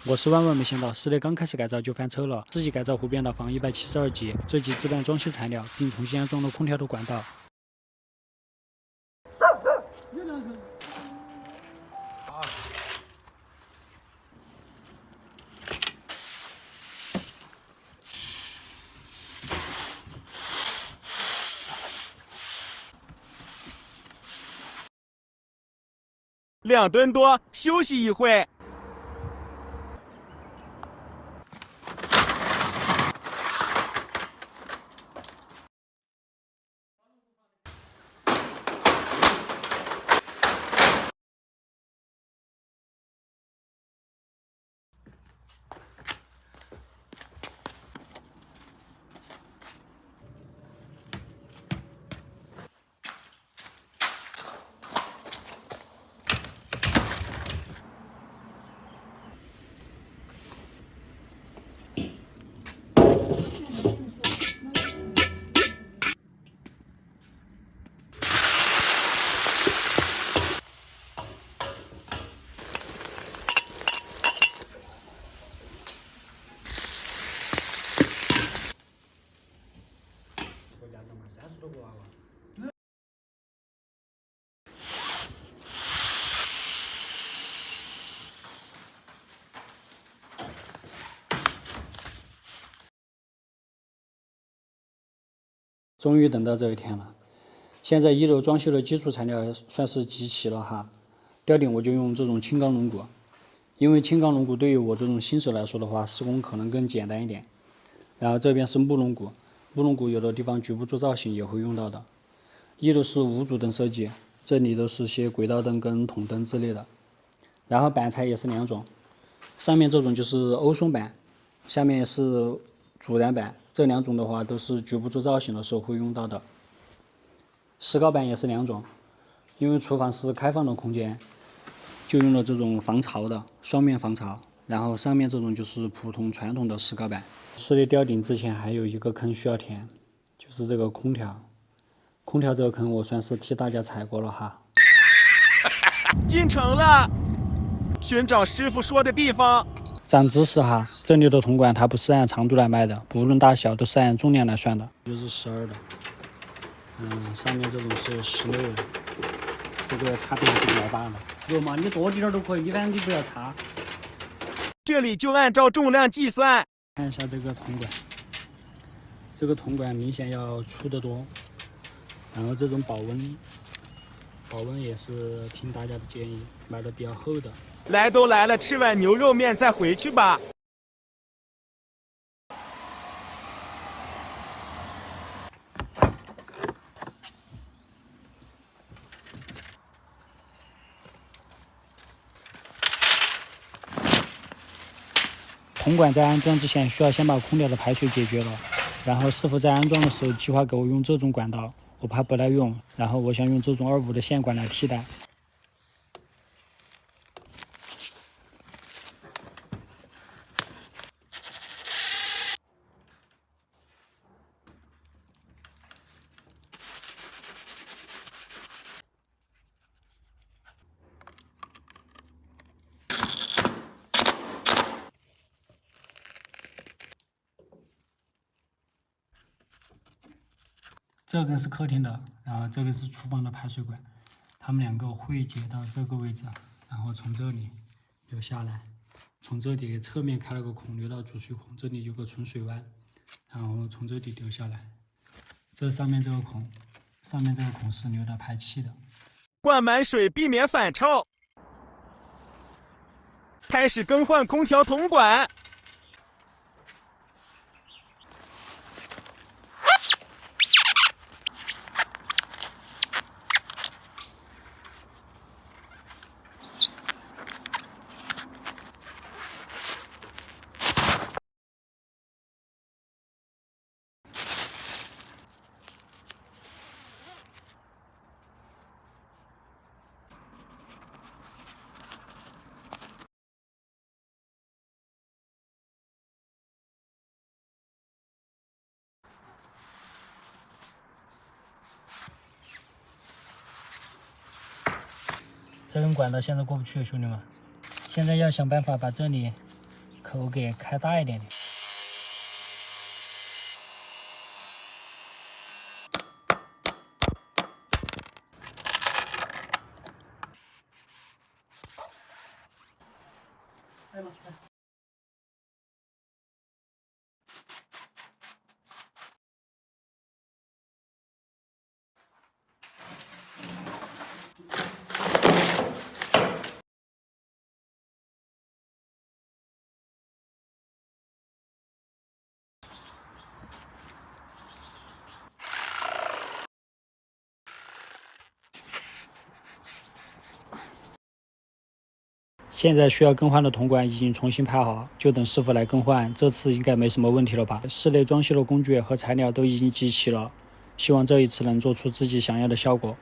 我是万万没想到，室内刚开始改造就翻车了。仔细改造后变道放172G，这级置办装修材料，并重新安装了空调的管道。2吨多，休息一会。终于等到这一天了。现在1楼装修的基础材料算是集齐了哈，吊顶我就用这种轻钢龙骨，因为轻钢龙骨对于我这种新手来说的话，施工可能更简单一点。然后这边是木龙骨，木龙骨有的地方局部做造型也会用到的。1楼是5组灯设计，这里都是些轨道灯跟筒灯之类的。然后板材也是2种，上面这种就是欧松板，下面是主燃板，这2种的话都是局部做造型的时候会用到的。石膏板也是2种，因为厨房是开放的空间，就用了这种防潮的双面防潮，然后上面这种就是普通传统的石膏板。室内吊顶之前还有一个坑需要填，就是这个空调。空调这个坑我算是替大家踩过了哈。进城了，寻找师傅说的地方。长知识哈，这里的铜管它不是按长度来卖的，不论大小都是按重量来算的，就是12的。上面这种是16的，这个差别还是比较大的。有嘛，你多几点都可以，反正你不要差。这里就按照重量计算。看一下这个铜管，这个铜管明显要粗得多。然后这种保温也是听大家的建议，买的比较厚的。来都来了，吃碗牛肉面再回去吧。铜管在安装之前需要先把空调的排水解决了，然后师傅在安装的时候计划给我用这种管道，我怕不耐用，然后我想用这种25的线管来替代。这根是客厅的，然后这个是厨房的排水管，它们2个汇接到这个位置，然后从这里流下来，从这里侧面开了个孔流到主水孔，这里有个存水弯，然后从这里流下来。这上面这个孔是流到排气的。灌满水，避免反潮。开始更换空调铜管。这根管道现在过不去了，兄弟们，现在要想办法把这里口格开大一点的。现在需要更换的铜管已经重新排好，就等师傅来更换。这次应该没什么问题了吧？室内装修的工具和材料都已经集齐了，希望这一次能做出自己想要的效果。